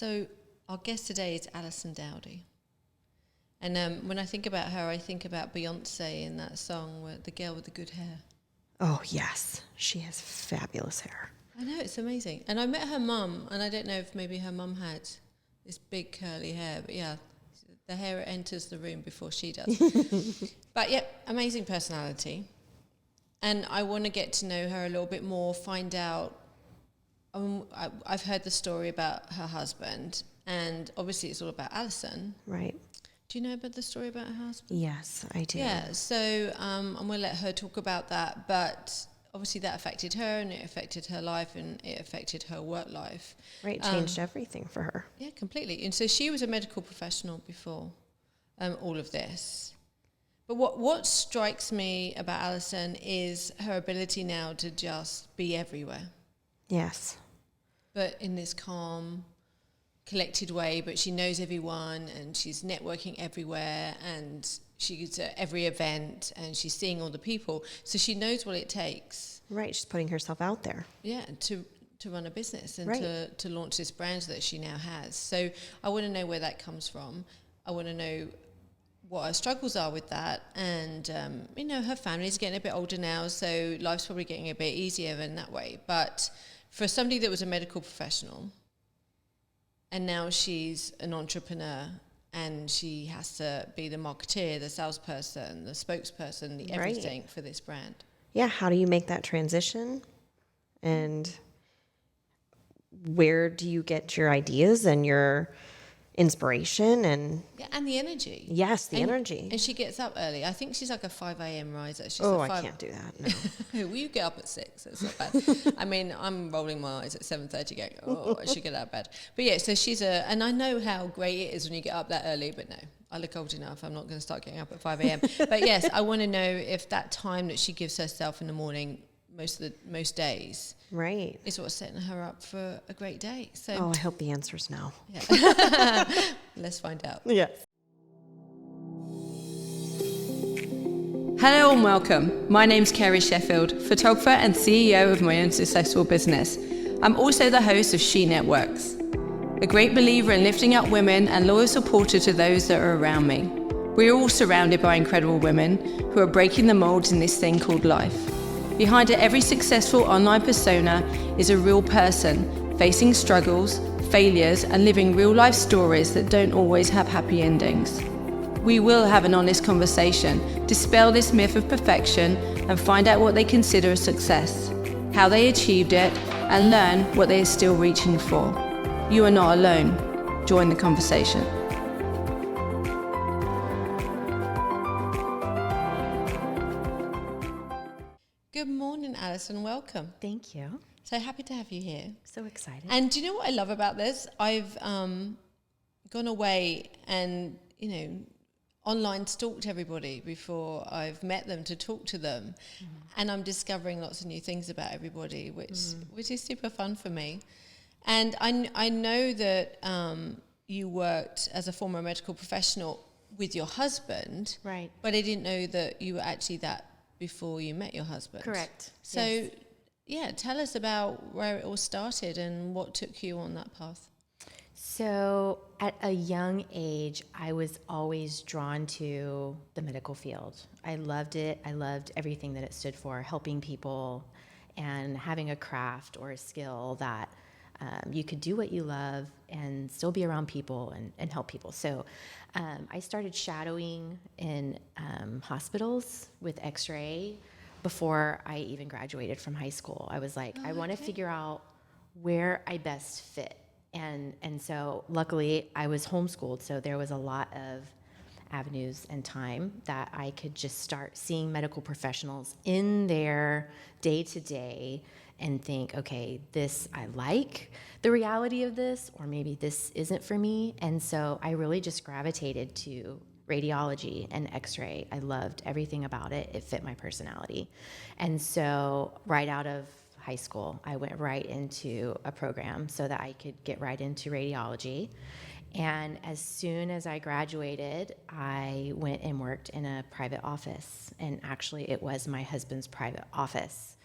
So our guest today is Allison Dowdy. And when I think about her, I think about Beyonce in that song, The Girl with the Good Hair. Oh, yes. She has fabulous hair. I know, it's amazing. And I met her mum, and I don't know if maybe her mum had this big curly hair, but yeah, the hair enters the room before she does. But yeah, amazing personality. And I want to get to know her a little bit more, find out. I've heard the story about her husband, and obviously it's all about Allison. Right. Do you know about the story about her husband? Yes, I do. Yeah, so I'm going to let her talk about that, but obviously that affected her, and it affected her life, and it affected her work life. Right, changed everything for her. Yeah, completely. And so she was a medical professional before all of this. But what strikes me about Allison is her ability now to just be everywhere. Yes. But in this calm, collected way, but she knows everyone, and she's networking everywhere, and she's at every event, and she's seeing all the people. So she knows what it takes. Right, she's putting herself out there. Yeah, to run a business and Right. to launch this brand that she now has. So I want to know where that comes from. I want to know what her struggles are with that. And, her family's getting a bit older now, so life's probably getting a bit easier in that way. But for somebody that was a medical professional, and now she's an entrepreneur, and she has to be the marketeer, the salesperson, the spokesperson, the everything Right. for this brand. Yeah, how do you make that transition? And where do you get your ideas and your inspiration? And Yeah, and the energy. yes, the energy. And she gets up early. I think she's like a 5 a.m. riser. She's Oh, a I can't do that. No. Well, you get up at 6. It's not bad. I mean, I'm rolling my eyes at 7:30 going, oh, I should get out of bed. But yeah, so and I know how great it is when you get up that early, but no, I look old enough. I'm not going to start getting up at 5 a.m. But yes, I want to know if that time that she gives herself in the morning, most days, Right. is what's setting her up for a great day. So Oh, I hope the answer's no. yeah. Let's find out. Yes. Hello and welcome. My name's Carey Sheffield, photographer and CEO of my own successful business. I'm also the host of SheNETWorks, a great believer in lifting up women and loyal supporter to those that are around me. We're all surrounded by incredible women who are breaking the molds in this thing called life. Behind every successful online persona is a real person facing struggles, failures, and living real life stories that don't always have happy endings. We will have an honest conversation, dispel this myth of perfection, and find out what they consider a success, how they achieved it, and learn what they are still reaching for. You are not alone. Join the conversation. Good morning, Alison. Welcome. Thank you. So happy to have you here. So excited. And do you know what I love about this? I've gone away and, online stalked everybody before I've met them to talk to them. And I'm discovering lots of new things about everybody, which is super fun for me. And I know that you worked as a former medical professional with your husband. Right. But I didn't know that you were actually that before you met your husband. Correct. So, Yes. yeah, tell us about where it all started and what took you on that path. So at a young age, I was always drawn to the medical field. I loved it. I loved everything that it stood for, helping people and having a craft or a skill that you could do what you love and still be around people and help people. So I started shadowing in hospitals with X-ray before I even graduated from high school. I was like, I want to figure out where I best fit. And so luckily I was homeschooled, so there was a lot of avenues and time that I could just start seeing medical professionals in their day-to-day and think, okay, this, I like the reality of this, or maybe this isn't for me. And so I really just gravitated to radiology and X-ray. I loved everything about it. It fit my personality. And so right out of high school, I went right into a program so that I could get right into radiology. And as soon as I graduated, I went and worked in a private office. And actually, it was my husband's private office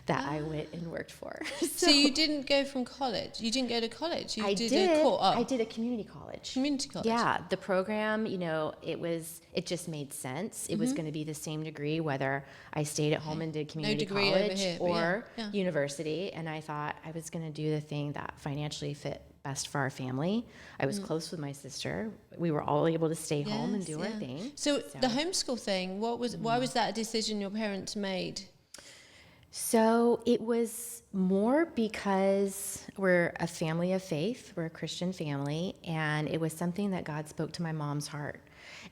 that I went and worked for. So you didn't go from college? You didn't go to college? You I did did. a course? Oh. I did a community college. Community college? Yeah, the program, it just made sense. It was going to be the same degree whether I stayed at home and did community degree over college here, but or yeah. university. And I thought I was going to do the thing that financially fit best for our family. I was close with my sister. We were all able to stay home and do our thing. So the homeschool thing, why was that a decision your parents made? So it was more because we're a family of faith, we're a Christian family, and it was something that God spoke to my mom's heart.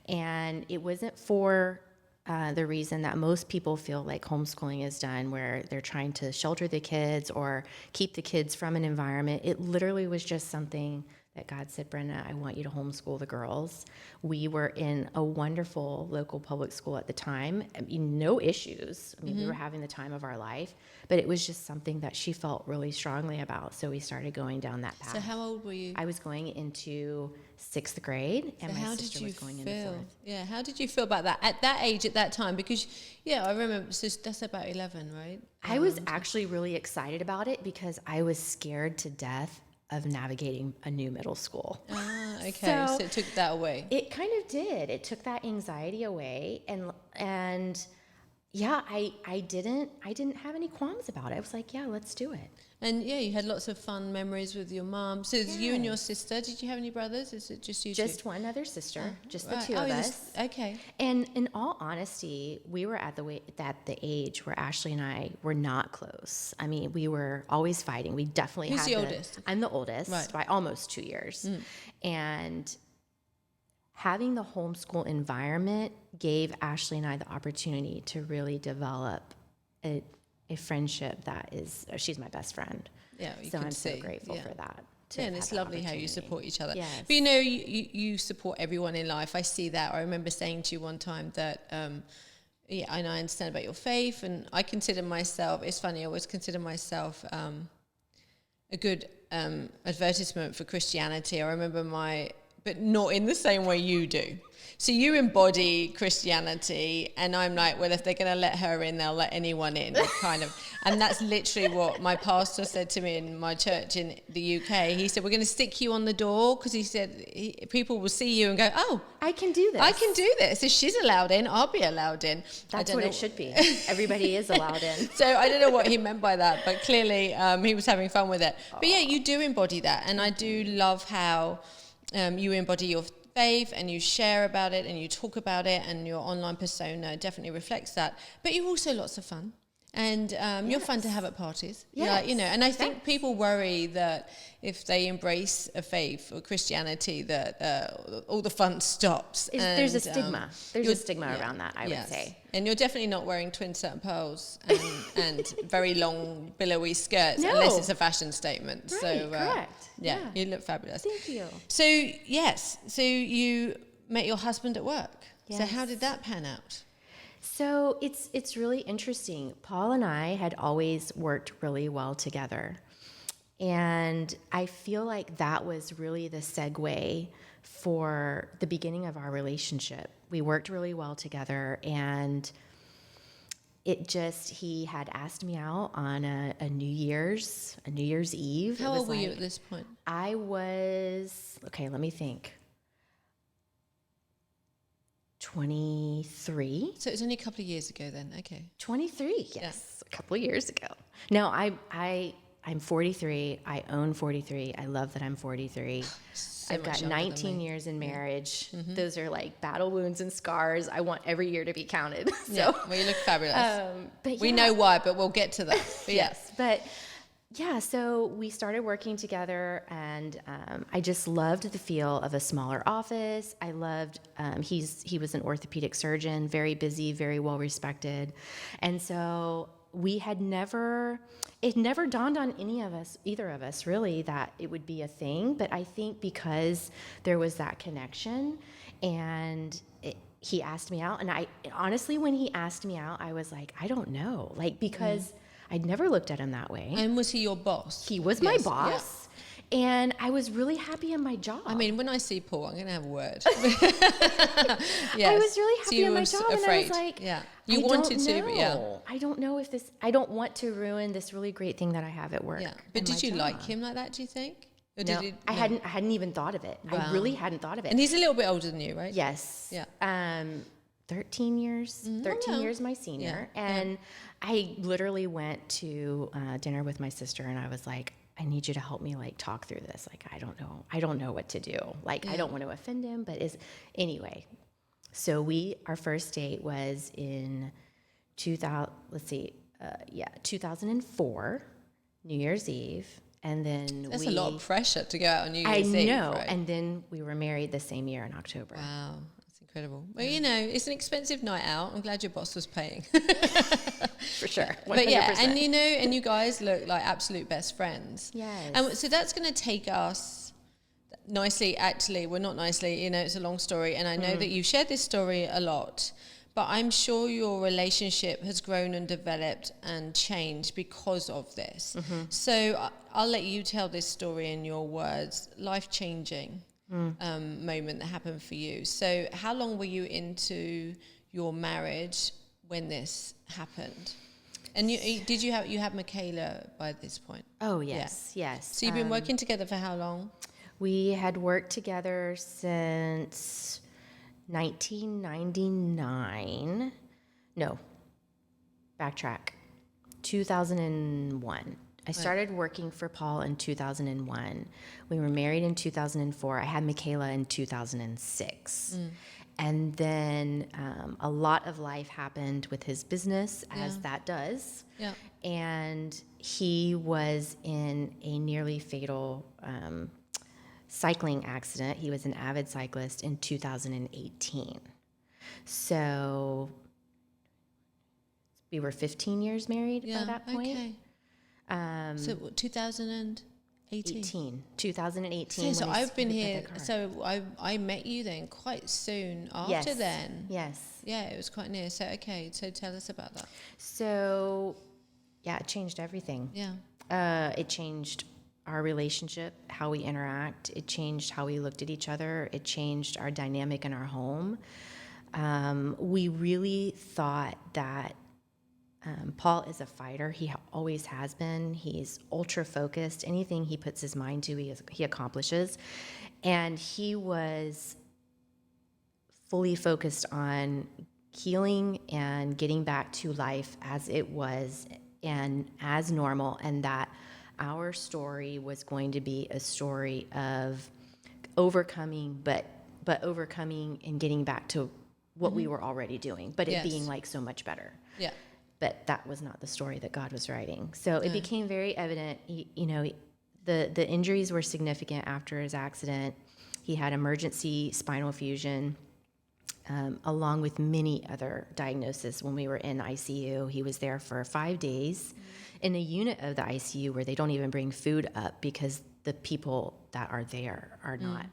And it wasn't for the reason that most people feel like homeschooling is done, where they're trying to shelter the kids or keep the kids from an environment. It literally was just something that God said, Brenda, I want you to homeschool the girls. We were in a wonderful local public school at the time. I mean, no issues. I mean, we were having the time of our life, but it was just something that she felt really strongly about. So we started going down that path. So how old were you? I was going into 6th grade, and my sister was going into 4th. Yeah, how did you feel about that at that age, at that time? Because, I remember, so that's about 11, right? I was actually really excited about it because I was scared to death of navigating a new middle school. Ah, okay. So it took that away. It kind of did. It took that anxiety away, and yeah, I didn't have any qualms about it. I was like, yeah, let's do it. And you had lots of fun memories with your mom. So it's you and your sister. Did you have any brothers? Is it just you two? Just one other sister, just the Right. two of us. Okay. And in all honesty, we were at the age where Ashley and I were not close. I mean, we were always fighting. We definitely Who's had the oldest? I'm the oldest by almost 2 years. And having the homeschool environment gave Ashley and I the opportunity to really develop a friendship that is, she's my best friend. Yeah, so I'm so grateful for that. And it's lovely how you support each other. Yes. But you support everyone in life. I see that. I remember saying to you one time that, and I understand about your faith, and I consider myself, it's funny, I always consider myself a good advertisement for Christianity. I remember but not in the same way you do. So you embody Christianity, and I'm like, well, if they're going to let her in, they'll let anyone in, kind of. And that's literally what my pastor said to me in my church in the UK. He said, we're going to stick you on the door, because he said people will see you and go, oh, I can do this. I can do this. If she's allowed in, I'll be allowed in. That's what it should be. Everybody is allowed in. So I don't know what he meant by that, but clearly he was having fun with it. But you do embody that, and I do love how you embody your faith, and you share about it, and you talk about it, and your online persona definitely reflects that. But you're also lots of fun, and you're fun to have at parties. Yes. And I think people worry that if they embrace a faith or Christianity, that all the fun stops. There's a stigma. There's a stigma around that, I would say. And you're definitely not wearing twin satin pearls and very long billowy skirts, No. unless it's a fashion statement. Right, So correct. Yeah, Yeah. you look fabulous. Thank you. So so you met your husband at work. So Yes. how did that pan out? So it's really interesting. Paul and I had always worked really well together. And I feel like that was really the segue for the beginning of our relationship. We worked really well together, and he had asked me out on a New Year's Eve. How old were you at this point? I was, let me think. 23. So it's only a couple of years ago then. Okay. 23, yes, a couple of years ago. No, I'm 43. I own 43. I love that I'm 43. I've got 19 years in marriage. Mm-hmm. Those are like battle wounds and scars. I want every year to be counted. Well, you look fabulous. But we know why, but we'll get to that. But yes, but yeah, so we started working together, and I just loved the feel of a smaller office. I loved, he was an orthopedic surgeon, very busy, very well respected. And so it never dawned on either of us really, that it would be a thing. But I think because there was that connection, and he asked me out, and honestly, when he asked me out, I was like, I don't know, because I'd never looked at him that way. And was he your boss? He was my boss. And I was really happy in my job. I mean, when I see Paul, I'm going to have a word. I was really happy in my job, and I was like, you wanted to, but I don't know if this, I don't want to ruin this really great thing that I have at work. Yeah. But did you like him like that, do you think? Or No, did I hadn't even thought of it. Wow. I really hadn't thought of it. And he's a little bit older than you, right? Yes. Yeah. 13 years, 13 years my senior. Yeah. And I literally went to dinner with my sister, and I was like, I need you to help me like talk through this. Like, I don't know what to do. Like, I don't want to offend him, but anyway. So our first date was in 2004, New Year's Eve. And then That's a lot of pressure to go out on New Year's Eve. I know. Right? And then we were married the same year in October. Wow. Incredible. Well, it's an expensive night out. I'm glad your boss was paying. For sure. 100%. But yeah, and and you guys look like absolute best friends. Yes. And so that's going to take us nicely, actually, well, not nicely, it's a long story. And I know that you've shared this story a lot, but I'm sure your relationship has grown and developed and changed because of this. Mm-hmm. So I'll let you tell this story in your words, life-changing. Moment that happened for you. So how long were you into your marriage when this happened? And you had Michaela by this point? Oh, yes, yes. So you've been working together for how long? We had worked together since 1999. No, backtrack. 2001. I started working for Paul in 2001. We were married in 2004. I had Michaela in 2006. And then a lot of life happened with his business, as that does. Yeah. And he was in a nearly fatal cycling accident. He was an avid cyclist in 2018. So we were 15 years married by that point. Okay. So 2018? 2018. So I've been here, so I met you then quite soon after then. Yes. Yeah, it was quite near. So, okay, so tell us about that. So, it changed everything. Yeah. It changed our relationship, how we interact. It changed how we looked at each other. It changed our dynamic in our home. We really thought that Paul is a fighter. He always has been. He's ultra focused. Anything he puts his mind to, he accomplishes. And he was fully focused on healing and getting back to life as it was and as normal, and that our story was going to be a story of overcoming, but overcoming and getting back to what we were already doing, but it being like so much better. Yeah. But that was not the story that God was writing. So it became very evident, the injuries were significant after his accident. He had emergency spinal fusion, along with many other diagnoses when we were in ICU. He was there for 5 days in a unit of the ICU where they don't even bring food up because the people that are there are not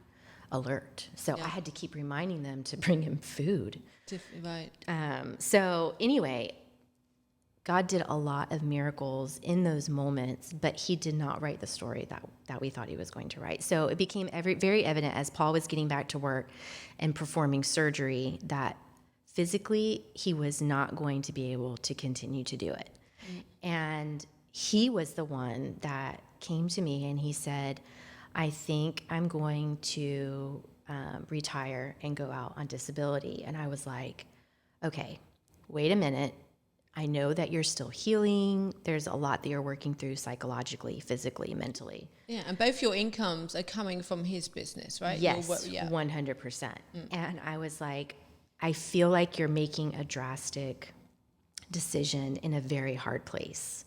alert. So I had to keep reminding them to bring him food. Right. So anyway, God did a lot of miracles in those moments, but he did not write the story that we thought he was going to write. So it became very evident as Paul was getting back to work and performing surgery that physically he was not going to be able to continue to do it. And he was the one that came to me and he said, I think I'm going to retire and go out on disability. And I was like, okay, wait a minute. I know that you're still healing. There's a lot that you're working through psychologically, physically, mentally. Yeah, and both your incomes are coming from his business, right? Yes, 100%. And I was like, I feel like you're making a drastic decision in a very hard place.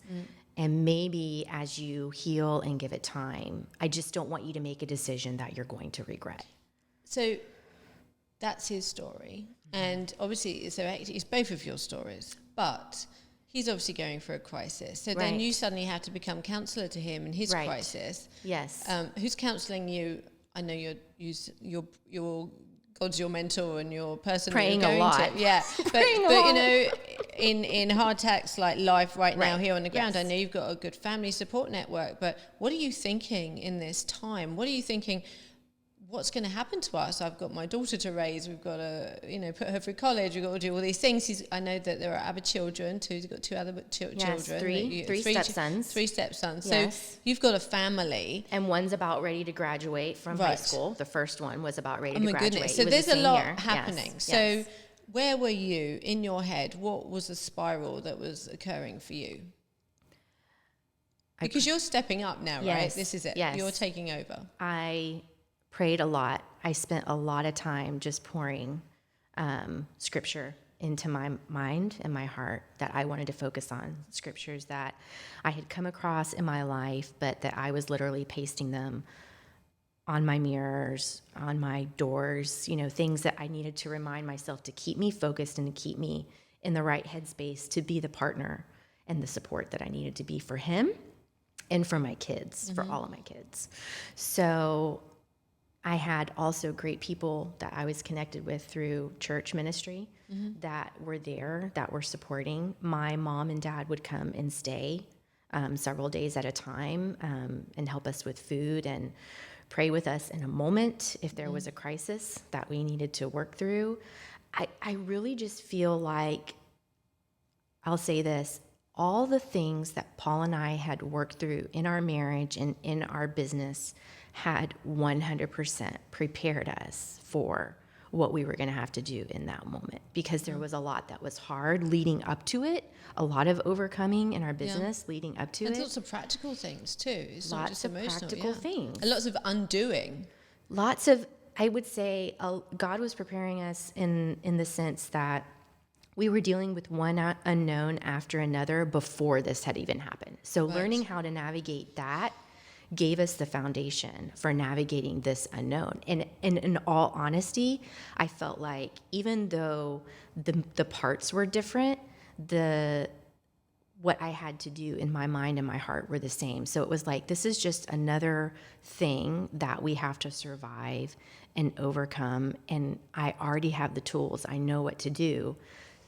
And maybe as you heal and give it time, I just don't want you to make a decision that you're going to regret. So that's his story. And obviously, so it's both of your stories. But he's obviously going through a crisis. So then you suddenly have to become counselor to him in his crisis. Yes. Who's counseling you? I know you're God's your mentor and your person praying you're going a lot. To. Yeah. But in hardtack's like life right now here on the ground? Yes. I know you've got a good family support network, but what are you thinking in this time? What are you thinking? What's going to happen to us? I've got my daughter to raise. We've got to, put her through college. We've got to do all these things. I know that there are other children too. You've got two other children. Three stepsons. Three stepsons. Yes. So you've got a family. And one's about ready to graduate from high school. The first one was about ready to graduate. Goodness. So He was there's a lot senior. happening. Yes. So Yes. where were you in your head? What was the spiral that was occurring for you? Because you're stepping up now, right? Yes. This is it. Yes. You're taking over. I prayed a lot. I spent a lot of time just pouring scripture into my mind and my heart that I wanted to focus on, scriptures that I had come across in my life, but that I was literally pasting them on my mirrors, on my doors, things that I needed to remind myself to keep me focused and to keep me in the right headspace to be the partner and the support that I needed to be for him and for my kids, for all of my kids. So I had also great people that I was connected with through church ministry that were there, that were supporting. My mom and dad would come and stay several days at a time and help us with food and pray with us in a moment if there was a crisis that we needed to work through. I really just feel like, I'll say this, all the things that Paul and I had worked through in our marriage and in our business had 100% prepared us for what we were going to have to do in that moment, because there was a lot that was hard leading up to it, a lot of overcoming in our business leading up to and it. lots of practical things too. It's not Lots just of emotional, practical things. And lots of undoing. Lots of, I would say, God was preparing us in the sense that we were dealing with one unknown after another before this had even happened. So learning how to navigate that gave us the foundation for navigating this unknown. And in all honesty, I felt like even though the parts were different, what I had to do in my mind and my heart were the same. So it was like, this is just another thing that we have to survive and overcome. And I already have the tools. I know what to do.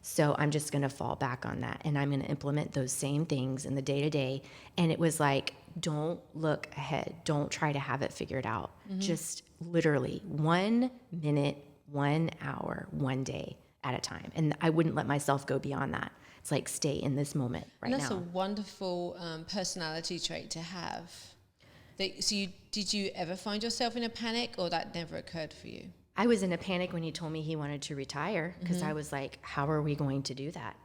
So I'm just going to fall back on that. And I'm going to implement those same things in the day-to-day. And it was like, don't look ahead. Don't try to have it figured out. Just literally 1 minute, 1 hour, 1 day at a time. And I wouldn't let myself go beyond that. It's like, stay in this moment right now. And that's a wonderful personality trait to have. Did you ever find yourself in a panic, or that never occurred for you? I was in a panic when he told me he wanted to retire, because I was like, how are we going to do that?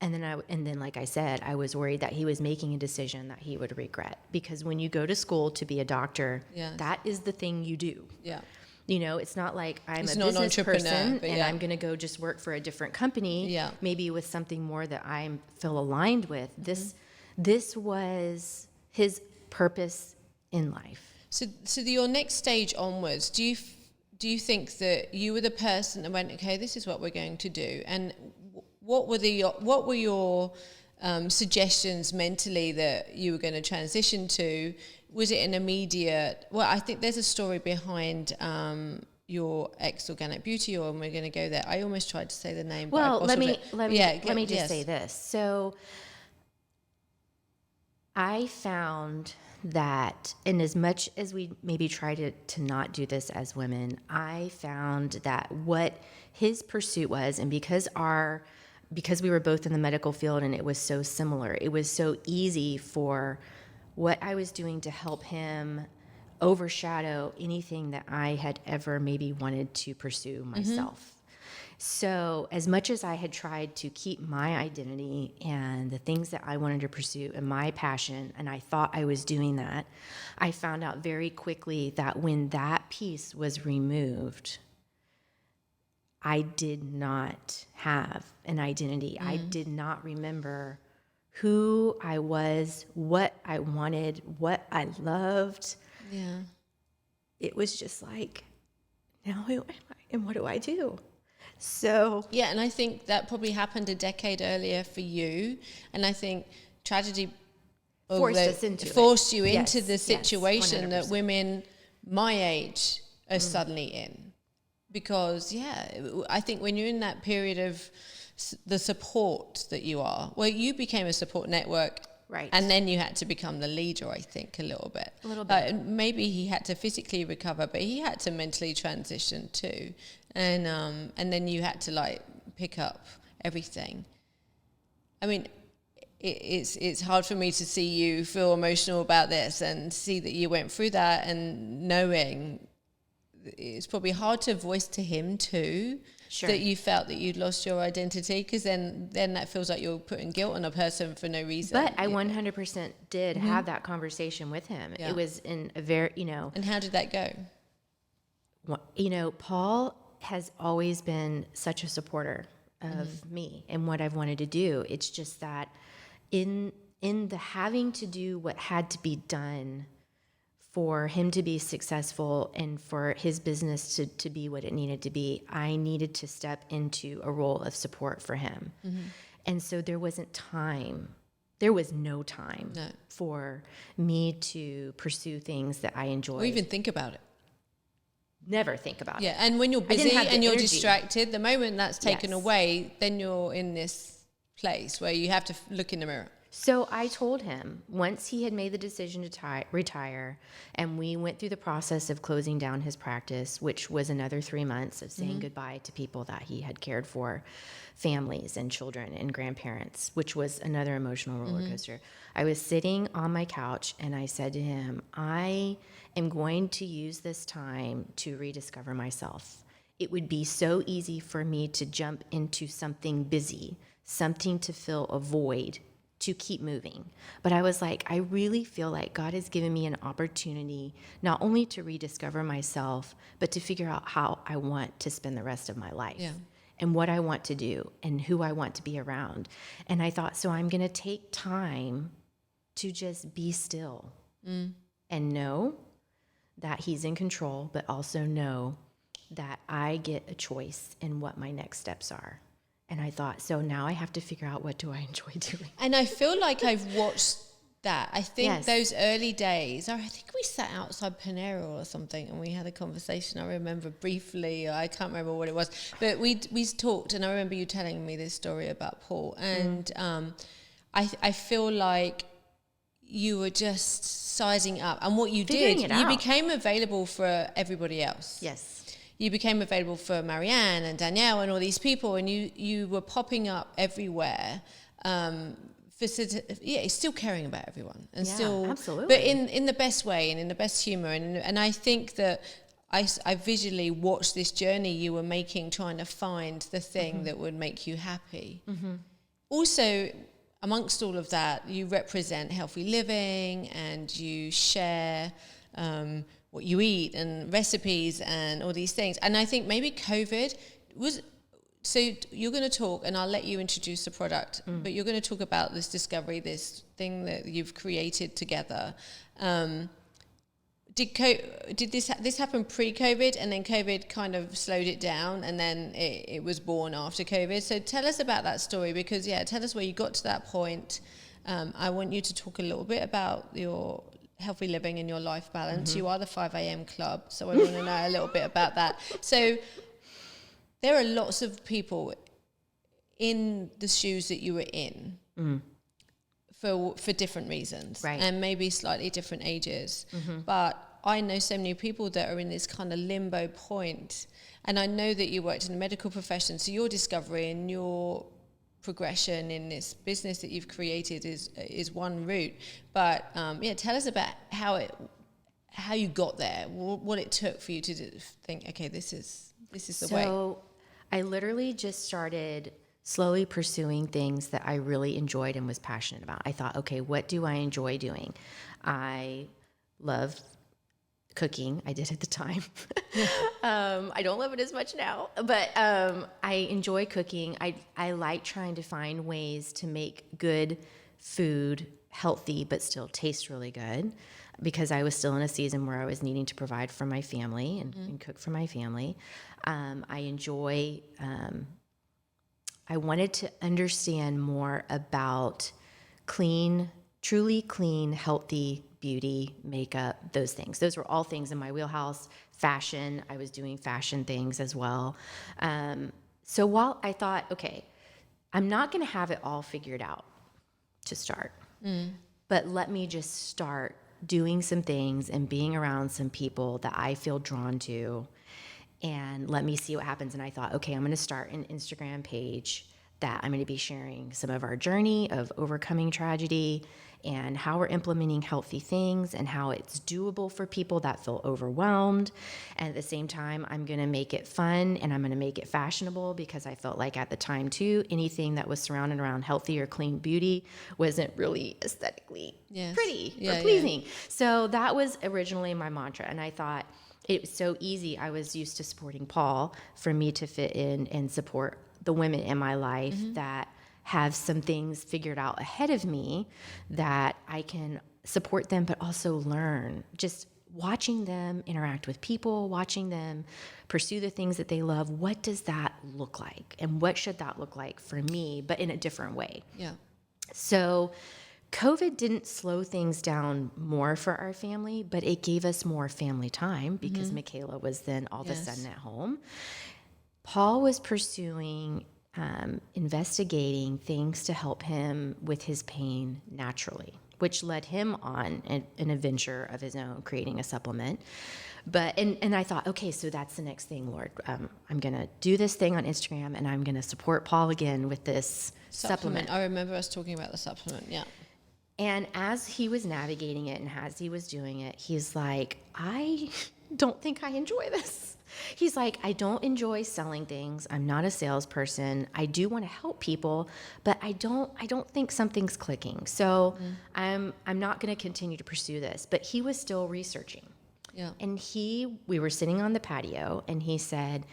And then, like I said, I was worried that he was making a decision that he would regret, because when you go to school to be a doctor, that is the thing you do. Yeah. It's not like I'm a business person and I'm going to go just work for a different company, maybe with something more that I feel aligned with. This was his purpose in life. So your next stage onwards, do you think that you were the person that went, okay, this is what we're going to do? And what were your suggestions mentally that you were going to transition to? Was it an immediate? Well, I think there's a story behind your ex Organic Beauty, or we're going to go there. I almost tried to say the name. Well, but let me just say this. So I found that, and as much as we maybe try to not do this as women, I found that what his pursuit was, and because we were both in the medical field and it was so similar, it was so easy for what I was doing to help him overshadow anything that I had ever maybe wanted to pursue myself. So as much as I had tried to keep my identity and the things that I wanted to pursue and my passion, and I thought I was doing that, I found out very quickly that when that piece was removed, I did not have an identity. I did not remember who I was, what I wanted, what I loved. Yeah. It was just like, now who am I and what do I do? So yeah, and I think that probably happened a decade earlier for you, and I think tragedy forced you into the situation that women my age are suddenly in, because I think when you're in that period of the support that you are. Well, you became a support network. Right. And then you had to become the leader, I think, a little bit. A little bit. Maybe he had to physically recover, but he had to mentally transition too. And then you had to like pick up everything. I mean, it's hard for me to see you feel emotional about this and see that you went through that, and knowing it's probably hard to voice to him too. Sure. That you felt that you'd lost your identity, because then that feels like you're putting guilt on a person for no reason. But I 100% did have that conversation with him. Yeah. It was in a very, And how did that go? Paul has always been such a supporter of me and what I've wanted to do. It's just that in the having to do what had to be done for him to be successful and for his business to be what it needed to be, I needed to step into a role of support for him. And so there was no time for me to pursue things that I enjoyed. Or even think about it. Never think about it. Yeah, and when you're busy and you're energy. Distracted, the moment that's taken away, then you're in this place where you have to look in the mirror. So I told him, once he had made the decision to retire, and we went through the process of closing down his practice, which was another 3 months of saying goodbye to people that he had cared for, families and children and grandparents, which was another emotional roller coaster. I was sitting on my couch and I said to him, I am going to use this time to rediscover myself. It would be so easy for me to jump into something busy, something to fill a void, to keep moving. But I was like, I really feel like God has given me an opportunity not only to rediscover myself, but to figure out how I want to spend the rest of my life and what I want to do and who I want to be around. And I thought, so I'm going to take time to just be still and know that he's in control, but also know that I get a choice in what my next steps are. And I thought, so now I have to figure out, what do I enjoy doing? And I feel like I've watched that. I think those early days, I think we sat outside Panera or something and we had a conversation. I remember briefly, I can't remember what it was, but we talked, and I remember you telling me this story about Paul. And I feel like you were just sizing up. And what you did, you became available for everybody else. Yes. You became available for Marianne and Danielle and all these people, and you were popping up everywhere, still caring about everyone, and still, absolutely, but in the best way and in the best humor, and I think that I visually watched this journey you were making, trying to find the thing that would make you happy. Also, amongst all of that, you represent healthy living, and you share what you eat and recipes and all these things. And I think maybe COVID was, so you're going to talk, and I'll let you introduce the product, but you're going to talk about this discovery, this thing that you've created together. Did this happen pre-COVID, and then COVID kind of slowed it down, and then it was born after COVID? So tell us about that story, because tell us where you got to that point. I want you to talk a little bit about your healthy living and your life balance. You are the 5 a.m. club, so I want to know a little bit about that. So there are lots of people in the shoes that you were in for different reasons, right, and maybe slightly different ages. But I know so many people that are in this kind of limbo point, and I know that you worked in the medical profession, so your discovery and your progression in this business that you've created is one route, but tell us about how you got there, what it took for you to think, okay, this is the way. So I literally just started slowly pursuing things that I really enjoyed and was passionate about. I thought, okay, what do I enjoy doing? I loved cooking. I did at the time. I don't love it as much now, but I enjoy cooking. I like trying to find ways to make good food healthy but still taste really good, because I was still in a season where I was needing to provide for my family and cook for my family. I wanted to understand more about truly clean, healthy beauty, makeup, those things. Those were all things in my wheelhouse. Fashion, I was doing fashion things as well. So while I thought, okay, I'm not going to have it all figured out to start, but let me just start doing some things and being around some people that I feel drawn to, and let me see what happens. And I thought, okay, I'm going to start an Instagram page that I'm going to be sharing some of our journey of overcoming tragedy and how we're implementing healthy things and how it's doable for people that feel overwhelmed. And at the same time, I'm going to make it fun and I'm going to make it fashionable, because I felt like at the time too, anything that was surrounded around healthy or clean beauty wasn't really aesthetically pretty or pleasing. Yeah. So that was originally my mantra. And I thought it was so easy. I was used to supporting Paul, for me to fit in and support the women in my life that have some things figured out ahead of me, that I can support them, but also learn. Just watching them interact with people, watching them pursue the things that they love. What does that look like? And what should that look like for me, but in a different way? Yeah. So COVID didn't slow things down more for our family, but it gave us more family time, because Michaela was then all of a sudden at home. Paul was pursuing investigating things to help him with his pain naturally, which led him on an adventure of his own, creating a supplement. But and I thought, okay, so that's the next thing, Lord. I'm going to do this thing on Instagram, and I'm going to support Paul again with this supplement. I remember us talking about the supplement, yeah. And as he was navigating it and as he was doing it, he's like, I don't think I enjoy this. He's like, I don't enjoy selling things. I'm not a salesperson. I do want to help people, but I don't think something's clicking. So I'm not going to continue to pursue this. But he was still researching. Yeah. And we were sitting on the patio, and he said,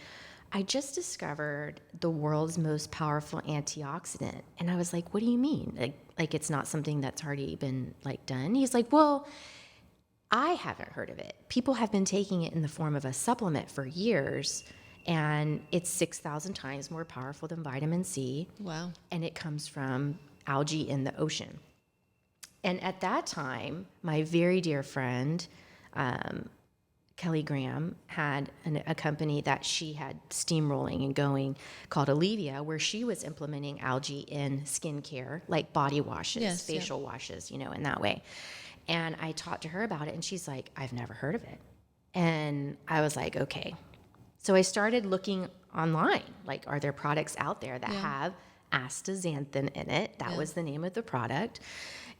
I just discovered the world's most powerful antioxidant. And I was like, what do you mean? Like it's not something that's already been done? He's like, well, I haven't heard of it. People have been taking it in the form of a supplement for years, and it's 6,000 times more powerful than vitamin C. Wow. And it comes from algae in the ocean. And at that time, my very dear friend, Kelly Graham, had a company that she had steamrolling and going called Olivia, where she was implementing algae in skincare, like body washes, facial washes, in that way. And I talked to her about it, and she's like, I've never heard of it. And I was like, okay. So I started looking online, are there products out there that have astaxanthin in it? That was the name of the product.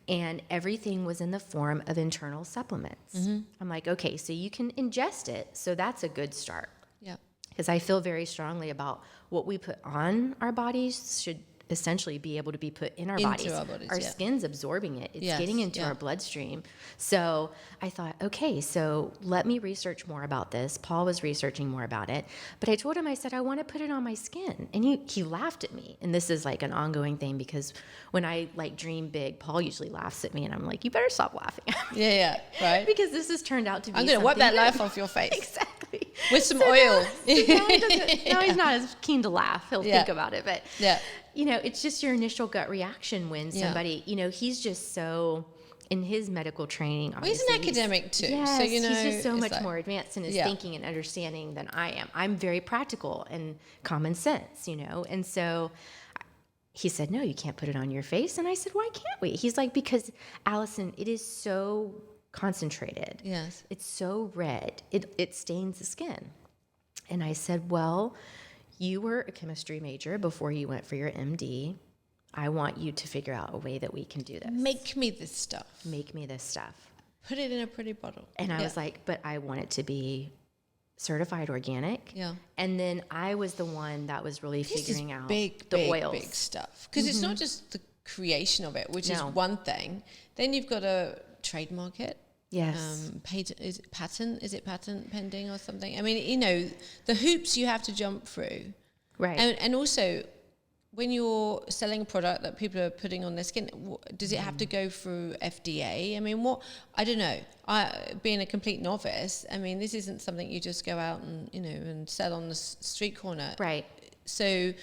And everything was in the form of internal supplements. I'm like, okay, so you can ingest it. So that's a good start. Yeah. Because I feel very strongly about what we put on our bodies should essentially be able to be put in our bodies. Our skin's absorbing it. It's getting into our bloodstream. So I thought, okay, so let me research more about this. Paul was researching more about it. But I told him, I said, I want to put it on my skin. And he laughed at me. And this is an ongoing thing, because when I dream big, Paul usually laughs at me, and I'm like, you better stop laughing at me. Right. Because this has turned out to be I'm going to wipe that laugh off your face. Exactly. With some oil. Now he's not as keen to laugh. He'll think about it. But it's just your initial gut reaction when somebody, he's just so, in his medical training, well, he's an academic too. Yes, so, he's just so much more advanced in his thinking and understanding than I am. I'm very practical and common sense, and so he said, no, you can't put it on your face. And I said, why can't we? He's like, because Allison, it is so concentrated. Yes. It's so red. It stains the skin. And I said, well, you were a chemistry major before you went for your MD. I want you to figure out a way that we can do this. Make me this stuff. Make me this stuff. Put it in a pretty bottle. And I was like, but I want it to be certified organic. Yeah. And then I was the one that was really figuring out the oils. Big stuff. Because it's not just the creation of it, which is one thing. Then you've got to trademark it. Yes. Is it patent pending or something? I mean, the hoops you have to jump through. Right. And also, when you're selling a product that people are putting on their skin, does it have to go through FDA? I mean, I don't know. Being a complete novice, this isn't something you just go out and, and sell on the street corner. Right. So,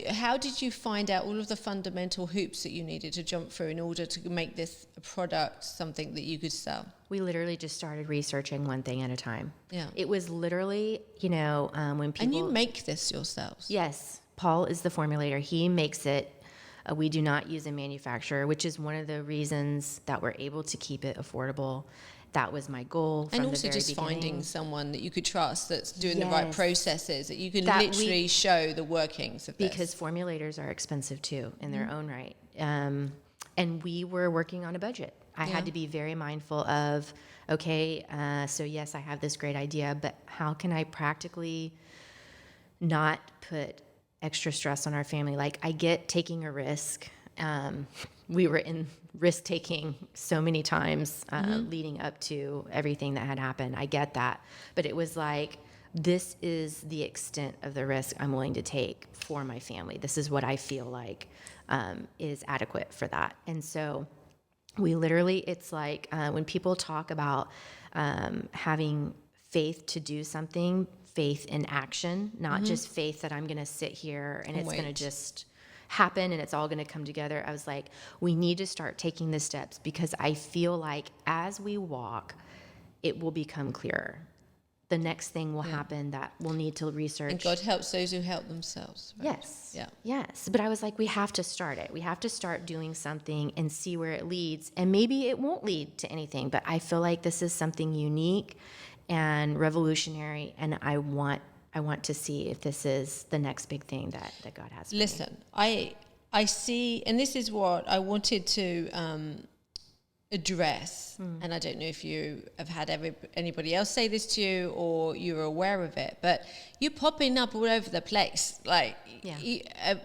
how did you find out all of the fundamental hoops that you needed to jump through in order to make this product something that you could sell? We literally just started researching one thing at a time. Yeah. It was literally, when people... And you make this yourselves? Yes. Paul is the formulator. He makes it. We do not use a manufacturer, which is one of the reasons that we're able to keep it affordable. That was my goal from and the also very just beginning. finding someone that you could trust that's doing the right Yes. processes, that you can That literally show the workings of this. Because formulators are expensive too in their own right. And we were working on a budget. I had to be very mindful of, okay, so yes, I have this great idea, but how can I practically not put extra stress on our family? Like, I get taking a risk. We were in risk taking so many times leading up to everything that had happened. I get that. But it was like, this is the extent of the risk I'm willing to take for my family. This is what I feel like is adequate for that. And so we literally, it's like when people talk about having faith to do something, faith in action, not just faith that I'm going to sit here and it's going to just happen and it's all going to come together. I was like, we need to start taking the steps, because I feel like as we walk, it will become clearer. The next thing will happen that we'll need to research. And God helps those who help themselves. Right? Yes. Yeah. Yes. But I was like, we have to start it. We have to start doing something and see where it leads. And maybe it won't lead to anything, but I feel like this is something unique and revolutionary. And I want to see if this is the next big thing that God has for me. Listen, I see, and this is what I wanted to address, and I don't know if you have had anybody else say this to you or you're aware of it, but you're popping up all over the place. Like,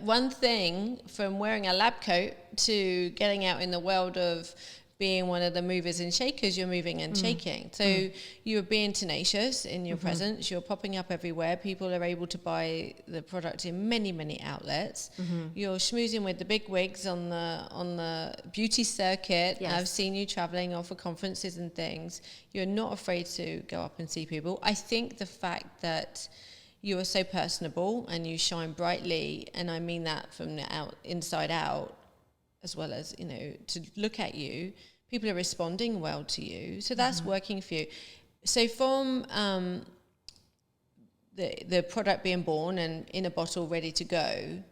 one thing from wearing a lab coat to getting out in the world of being one of the movers and shakers, you're moving and shaking. So you're being tenacious in your presence. You're popping up everywhere. People are able to buy the product in many, many outlets. You're schmoozing with the big wigs on the beauty circuit. Yes. I've seen you traveling off for conferences and things. You're not afraid to go up and see people. I think the fact that you are so personable and you shine brightly, and I mean that from the inside out, as well as, to look at you, people are responding well to you. So that's working for you. So from the product being born and in a bottle ready to go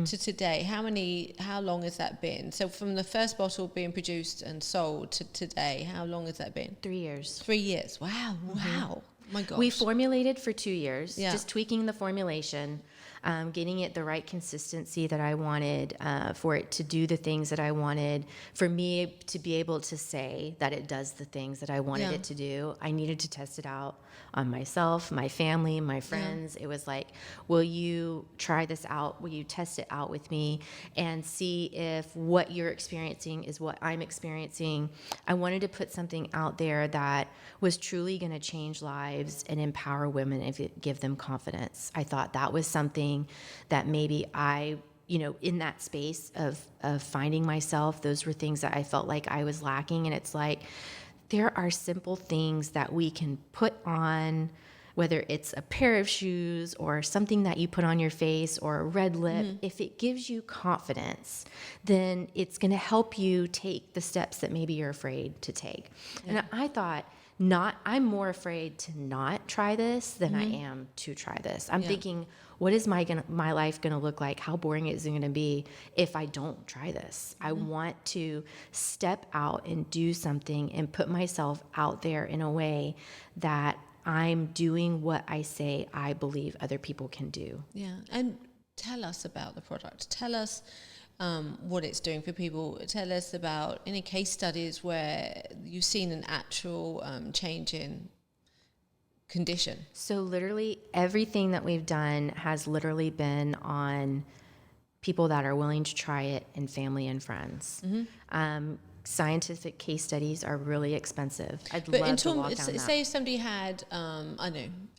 to today, how long has that been? So from the first bottle being produced and sold to today, how long has that been? 3 years. 3 years. Wow. Wow. My gosh. We formulated for 2 years, Yeah. just tweaking the formulation, getting it the right consistency that I wanted, for it to do the things that I wanted. For me to be able to say that it does the things that I wanted it to do, I needed to test it out on myself, my family, my friends. It was like, will you try this out? Will you test it out with me and see if what you're experiencing is what I'm experiencing? I wanted to put something out there that was truly going to change lives and empower women and give them confidence. I thought that was something that maybe I, in that space of finding myself, those were things that I felt like I was lacking. And it's like, there are simple things that we can put on, whether it's a pair of shoes or something that you put on your face or a red lip. If it gives you confidence, then it's going to help you take the steps that maybe you're afraid to take. And I thought, I'm more afraid to not try this than I am to try this. I'm thinking, what is my life going to look like? How boring is it going to be if I don't try this? I want to step out and do something and put myself out there in a way that I'm doing what I say I believe other people can do. Yeah. And tell us about the product. Tell us what it's doing for people. Tell us about any case studies where you've seen an actual change in condition. So literally everything that we've done has literally been on people that are willing to try it and family and friends. Scientific case studies are really expensive. I'd love to walk down that. Say if somebody had,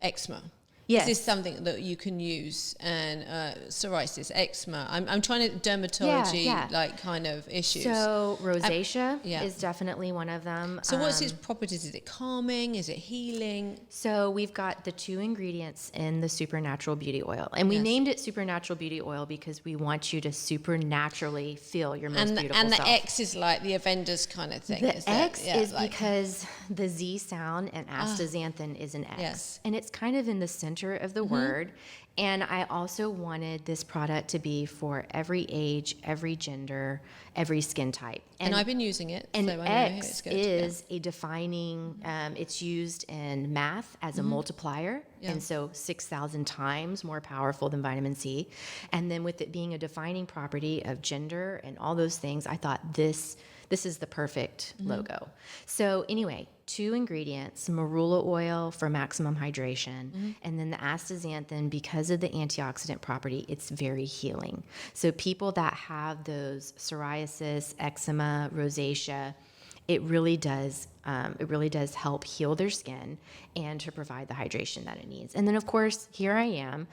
eczema. Yes. Is this something that you can use? And psoriasis, eczema. I'm trying to dermatology like kind of issues. So rosacea is definitely one of them. So what's its properties? Is it calming? Is it healing? So we've got the 2 ingredients in the Supernatural Beauty Oil. And we named it Supernatural Beauty Oil because we want you to supernaturally feel your most beautiful and self. the X is like the Avengers kind of thing. The X is like, because the Z sound and astaxanthin is an X. Yes. And it's kind of in the center of the word. And I also wanted this product to be for every age, every gender, every skin type. And I've been using it. And so I know X it's good. is a defining, it's used in math as a multiplier. Yeah. And so 6,000 times more powerful than vitamin C. And then with it being a defining property of gender and all those things, I thought this is the perfect logo. So anyway, 2 ingredients, marula oil for maximum hydration, and then the astaxanthin, because of the antioxidant property, it's very healing. So people that have those psoriasis, eczema, rosacea, it really does help heal their skin and to provide the hydration that it needs. And then, of course, here I am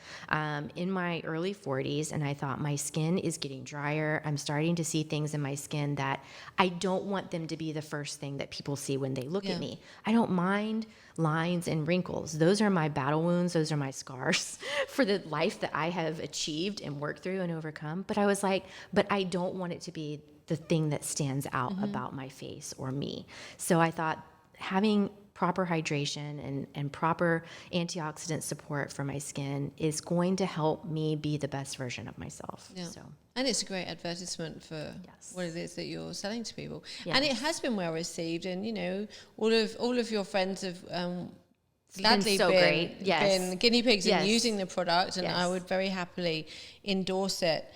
in my early 40s, and I thought my skin is getting drier. I'm starting to see things in my skin that I don't want them to be the first thing that people see when they look at me. I don't mind lines and wrinkles. Those are my battle wounds. Those are my scars for the life that I have achieved and worked through and overcome. But I was like, but I don't want it to be the thing that stands out about my face or me. So I thought having proper hydration and proper antioxidant support for my skin is going to help me be the best version of myself. Yeah. So. And it's a great advertisement for what it is that you're selling to people. Yes. And it has been well received. And, you know, all of your friends have gladly been guinea pigs in using the product. And I would very happily endorse it.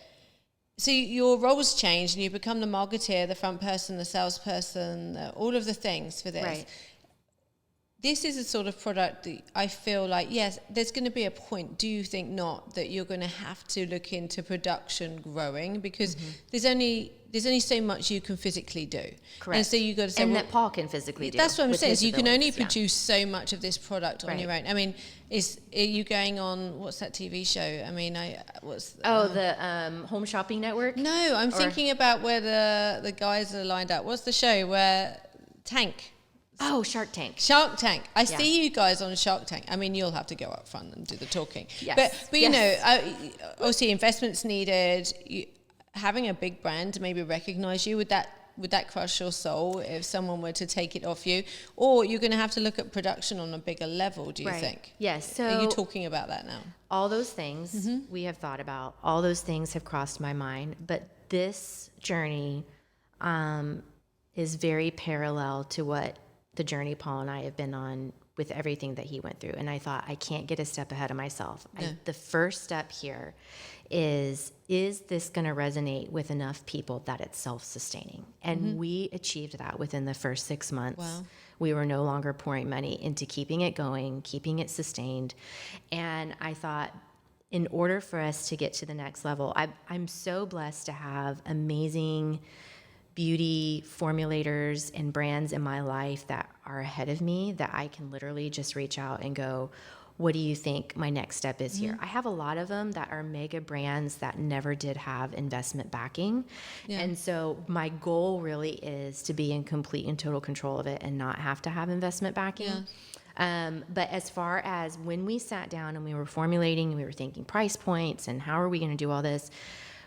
So your roles change and you become the marketeer, the front person, the salesperson, all of the things for this. Right. This is a sort of product that I feel like, yes, there's going to be a point, do you think not, that you're going to have to look into production growing because there's only so much you can physically do. Correct. And so you got to say, and that Paul can physically do. That's what I'm saying. So you can only abilities, produce so much of this product on your own. I mean, are you going on, what's that TV show? I mean, the Home Shopping Network? No, I'm thinking about where the guys are lined up. What's the show where Tank? Oh, Shark Tank. Shark Tank. I see you guys on Shark Tank. I mean, you'll have to go up front and do the talking. Yes. But you know, obviously investments needed. Having a big brand maybe recognize you, would that crush your soul if someone were to take it off you? Or you're going to have to look at production on a bigger level, do you think? Yes. So are you talking about that now? All those things we have thought about. All those things have crossed my mind. But this journey is very parallel to what the journey Paul and I have been on with everything that he went through. And I thought, I can't get a step ahead of myself. The first step here is this going to resonate with enough people that it's self-sustaining? And we achieved that within the first 6 months. Wow. We were no longer pouring money into keeping it going, keeping it sustained. And I thought, in order for us to get to the next level, I'm so blessed to have amazing beauty formulators and brands in my life that are ahead of me that I can literally just reach out and go, what do you think my next step is here? I have a lot of them that are mega brands that never did have investment backing. And so my goal really is to be in complete and total control of it and not have to have investment backing. But as far as when we sat down and we were formulating and we were thinking price points and how are we going to do all this,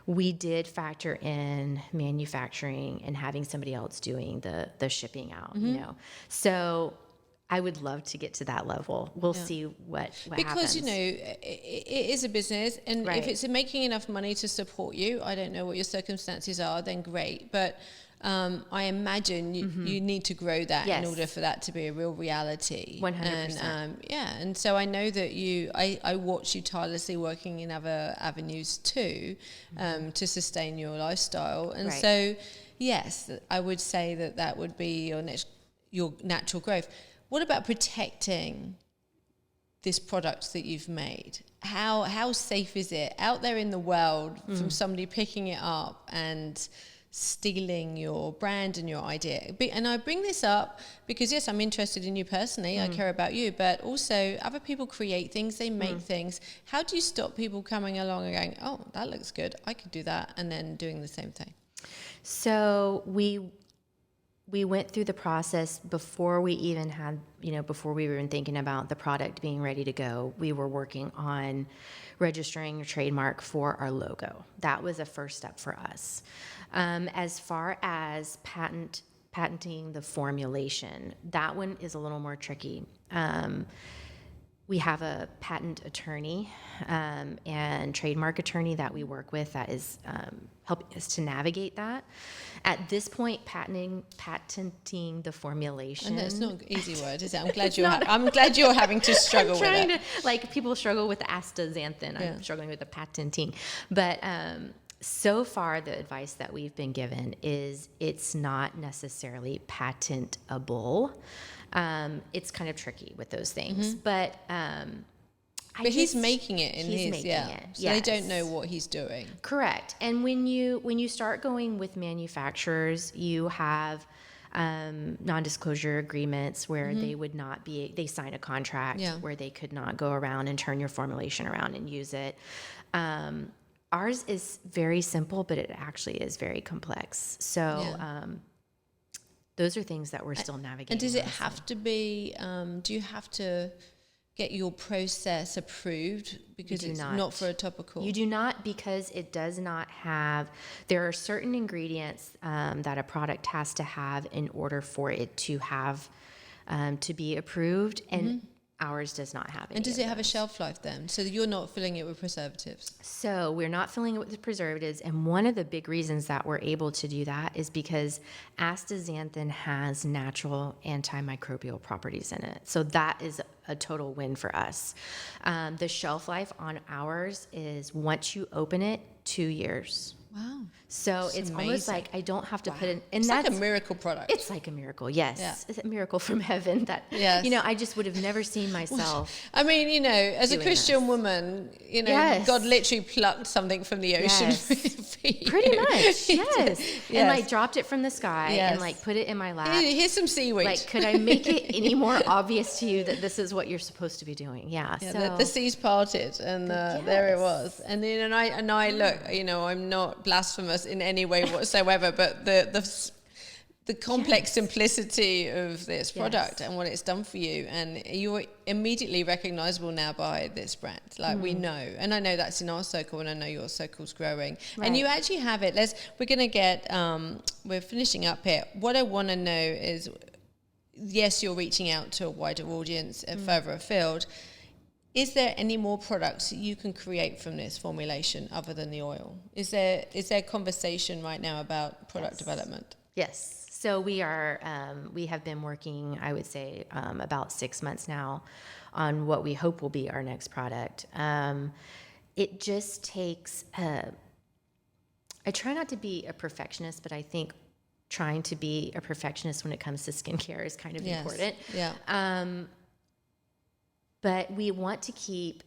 we did factor in manufacturing and having somebody else doing the shipping out, you know. So I would love to get to that level. We'll see what happens. Because, you know, it is a business, and if it's making enough money to support you, I don't know what your circumstances are, then great. But I imagine you need to grow that in order for that to be a real reality. 100%. And so I know that I watch you tirelessly working in other avenues too, to sustain your lifestyle. And so, yes, I would say that would be your natural growth. What about protecting this product that you've made? How safe is it out there in the world from somebody picking it up and stealing your brand and your idea? And I bring this up because, yes, I'm interested in you personally. I care about you, but also other people create things, they make things. How do you stop people coming along and going, oh, that looks good, I could do that, and then doing the same thing? So we went through the process before we even had, before we were even thinking about the product being ready to go. We were working on registering a trademark for our logo. That was a first step for us. As far as patent patenting the formulation. That one is a little more tricky. We have a patent attorney and trademark attorney that we work with that is helping us to navigate that. At this point, patenting the formulation. And that's not an easy word, is it? I'm glad you're having to struggle with it. Like people struggle with the astaxanthin. I'm struggling with the patenting. But so far, the advice that we've been given is it's not necessarily patentable. It's kind of tricky with those things, but he's making it in his, making it. So yes. they don't know what he's doing. Correct. And when you start going with manufacturers, you have non-disclosure agreements where they sign a contract where they could not go around and turn your formulation around and use it. Ours is very simple, but it actually is very complex. So those are things that we're still navigating. And does it have to be, do you have to get your process approved because it's not for a topical? You do not, because it does not have, there are certain ingredients that a product has to have in order for it to have, to be approved, and ours does not have any. And does it have a shelf life then? So you're not filling it with preservatives? So we're not filling it with the preservatives, and one of the big reasons that we're able to do that is because astaxanthin has natural antimicrobial properties in it. So that is a total win for us. The shelf life on ours is, once you open it, 2 years. Wow. So That's it's amazing. almost like I don't have to put in, and It's that's like a miracle product. It's like a miracle, yes. Yeah. It's a miracle from heaven that, I just would have never seen myself. I mean, as a Christian woman, God literally plucked something from the ocean for you. Pretty much, yes. And like dropped it from the sky and like put it in my lap. Here's some seaweed. Like, could I make it any more obvious to you that this is what you're supposed to be doing? Yeah. So the seas parted, and there it was. And then, and I look, I'm not blasphemous in any way whatsoever, but the complex simplicity of this product and what it's done for you, and you're immediately recognizable now by this brand. Like we know, and I know that's in our circle, and I know your circle's growing. Right. And you actually have it. We're going to get. We're finishing up here. What I want to know is, yes, you're reaching out to a wider audience further afield. Is there any more products that you can create from this formulation other than the oil? Is there conversation right now about product development? Yes. So we have been working, I would say, about 6 months now on what we hope will be our next product. It just takes, I try not to be a perfectionist, but I think trying to be a perfectionist when it comes to skincare is kind of important. Yeah. But we want to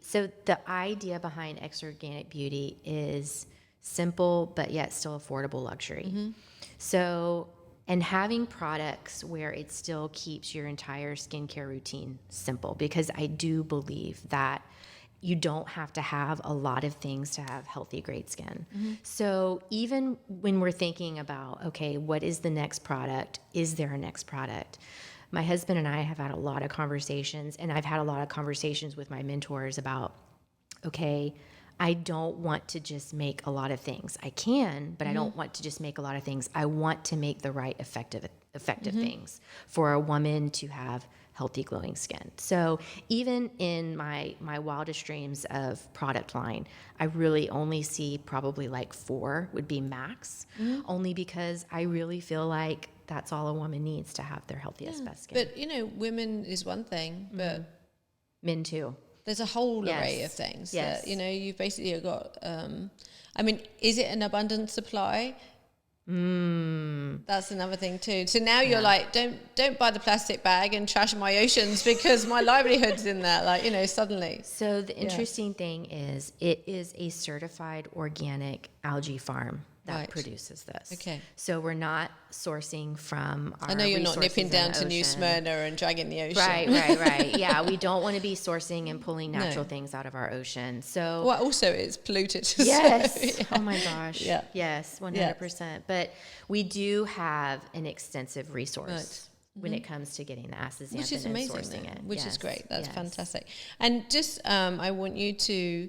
so the idea behind Extra Organic Beauty is simple, but yet still affordable luxury. Mm-hmm. So, and having products where it still keeps your entire skincare routine simple, because I do believe that you don't have to have a lot of things to have healthy, great skin. Mm-hmm. So even when we're thinking about, okay, what is the next product? Is there a next product? My husband and I have had a lot of conversations, and I've had a lot of conversations with my mentors about, okay, I don't want to just make a lot of things. I can, but I don't want to just make a lot of things. I want to make the right effective things for a woman to have healthy, glowing skin. So even in my wildest dreams of product line, I really only see probably like 4 would be max, only because I really feel like that's all a woman needs to have their healthiest, best skin. But, women is one thing, but men too. There's a whole array of things that, you've basically got, is it an abundant supply? That's another thing too. So now you're like, don't buy the plastic bag and trash my oceans because my livelihood's in there, suddenly. So the interesting thing is it is a certified organic algae farm that produces this. Okay. So we're not sourcing from our I know you're not nipping down to New Smyrna and dragging the ocean. Right. Yeah, we don't want to be sourcing and pulling natural things out of our ocean. So also it's polluted. Yes. Oh my gosh. Yeah. Yes, 100%. Yes. But we do have an extensive resource when it comes to getting the astaxanthin, which is amazing, and sourcing it. Which is great. That's fantastic. And just I want you to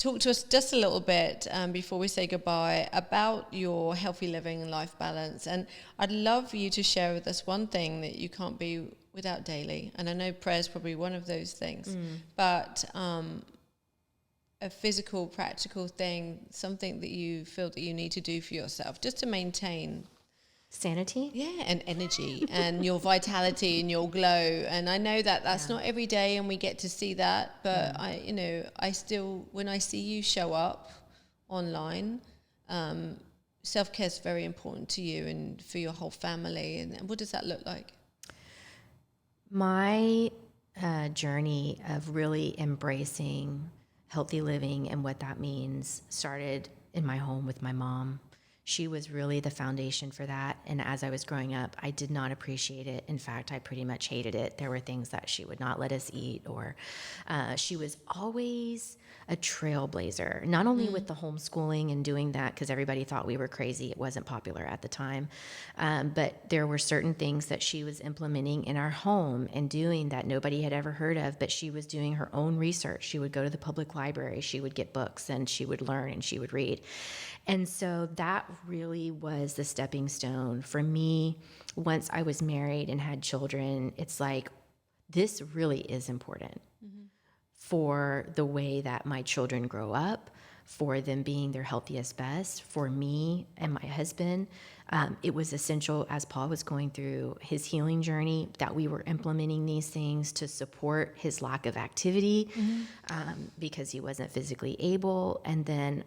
talk to us just a little bit before we say goodbye about your healthy living and life balance. And I'd love you to share with us one thing that you can't be without daily. And I know prayer is probably one of those things, but a physical, practical thing, something that you feel that you need to do for yourself just to maintain sanity. Yeah, and energy and your vitality and your glow. And I know that that's not every day and we get to see that, but I still, when I see you show up online, self-care is very important to you and for your whole family. And what does that look like? My journey of really embracing healthy living and what that means started in my home with my mom. She was really the foundation for that. And as I was growing up, I did not appreciate it. In fact, I pretty much hated it. There were things that she would not let us eat, or she was always a trailblazer, not only with the homeschooling and doing that because everybody thought we were crazy. It wasn't popular at the time. But there were certain things that she was implementing in our home and doing that nobody had ever heard of, but she was doing her own research. She would go to the public library, she would get books, and she would learn and she would read. And so that really was the stepping stone for me. Once I was married and had children, it's like, this really is important for the way that my children grow up, for them being their healthiest best, for me and my husband. It was essential as Paul was going through his healing journey that we were implementing these things to support his lack of activity because he wasn't physically able. And then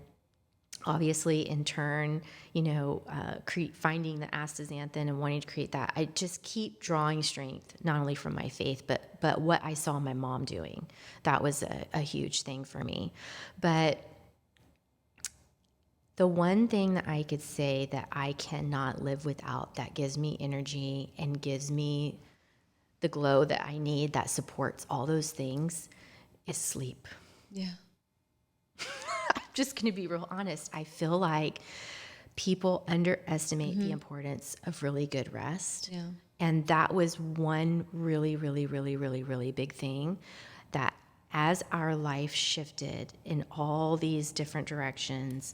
obviously, in turn, finding the astaxanthin and wanting to create that, I just keep drawing strength, not only from my faith, but what I saw my mom doing. That was a huge thing for me. But the one thing that I could say that I cannot live without, that gives me energy and gives me the glow that I need, that supports all those things, is sleep. Yeah. Just going to be real honest. I feel like people underestimate the importance of really good rest. Yeah. And that was one really, really, really, really, really big thing that as our life shifted in all these different directions,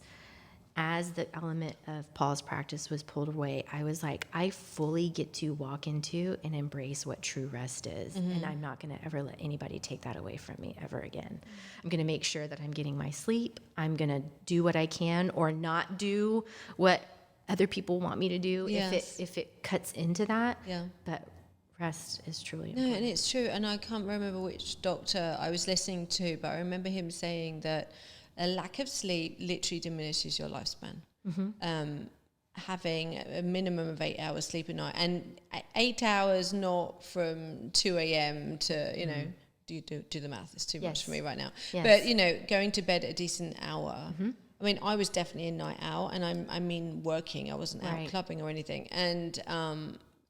as the element of Paul's practice was pulled away, I was like, I fully get to walk into and embrace what true rest is. And I'm not going to ever let anybody take that away from me ever again. I'm going to make sure that I'm getting my sleep. I'm going to do what I can or not do what other people want me to do if it cuts into that. Yeah. But rest is truly important. No, and it's true. And I can't remember which doctor I was listening to, but I remember him saying that a lack of sleep literally diminishes your lifespan. Having a minimum of 8 hours sleep a night, and 8 hours not from 2 a.m. to, do the math. It's too much for me right now. Yes. But, going to bed at a decent hour. I mean, I was definitely a night owl, and I mean working. I wasn't out clubbing or anything. And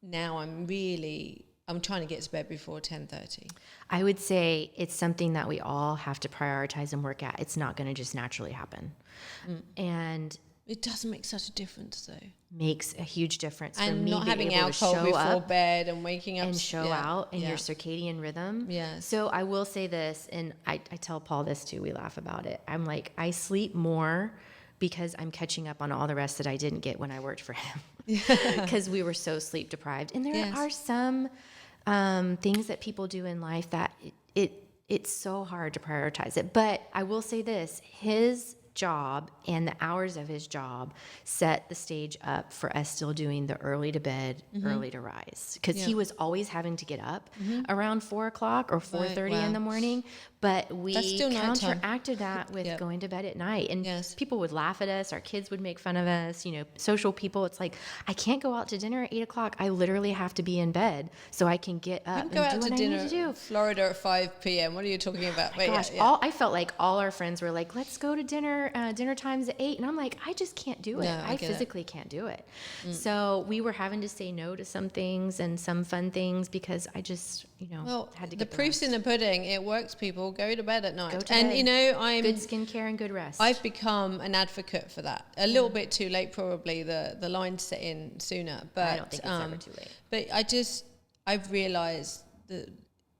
now I'm trying to get to bed before 10:30. I would say it's something that we all have to prioritize and work at. It's not going to just naturally happen. And it does make such a difference, though. Makes a huge difference. And for me, not having alcohol before bed and waking up. And show out in your circadian rhythm. Yes. So I will say this, and I tell Paul this too, we laugh about it. I'm like, I sleep more because I'm catching up on all the rest that I didn't get when I worked for him. Because we were so sleep deprived. And there are some things that people do in life that it's so hard to prioritize it. But I will say this, his job and the hours of his job set the stage up for us still doing the early to bed, early to rise. Because he was always having to get up around 4 o'clock or 4:30 in the morning. But we counteracted that with going to bed at night. And people would laugh at us. Our kids would make fun of us. Social people, it's like, I can't go out to dinner at 8 o'clock. I literally have to be in bed so I can get up and do what I need to do. Florida at 5 p.m. What are you talking about? I felt like all our friends were like, let's go to dinner. Dinner time's at 8. And I'm like, I just can't do it. No, I physically can't do it. So we were having to say no to some things and some fun things because I just, had to get the proof's in the pudding. It works, people. Go to bed at night. I'm good good skincare and good rest. I've become an advocate for that. A little bit too late, probably. The lines set in sooner, but I don't think it's ever too late. But I've realised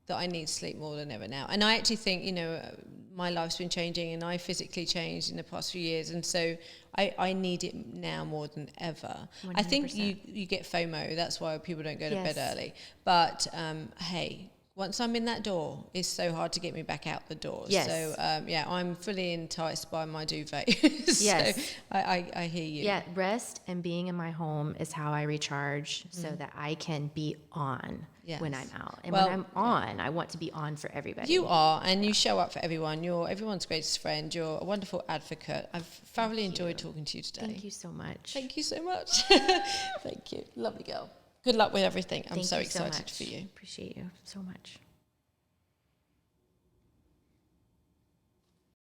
that I need sleep more than ever now. And I actually think, you know, my life's been changing and I physically changed in the past few years. And so I need it now more than ever. 100%. I think you get FOMO. That's why people don't go to bed early. But hey, once I'm in that door, it's so hard to get me back out the door. Yes. So, I'm fully enticed by my duvet. So yes. I hear you. Yeah, rest and being in my home is how I recharge so that I can be on when I'm out. And when I'm on, I want to be on for everybody. You are, and you show up for everyone. You're everyone's greatest friend. You're a wonderful advocate. I've thoroughly enjoyed talking to you today. Thank you so much. Thank you so much. Thank you. Lovely girl. Good luck with everything. I'm so excited for you. Appreciate you so much.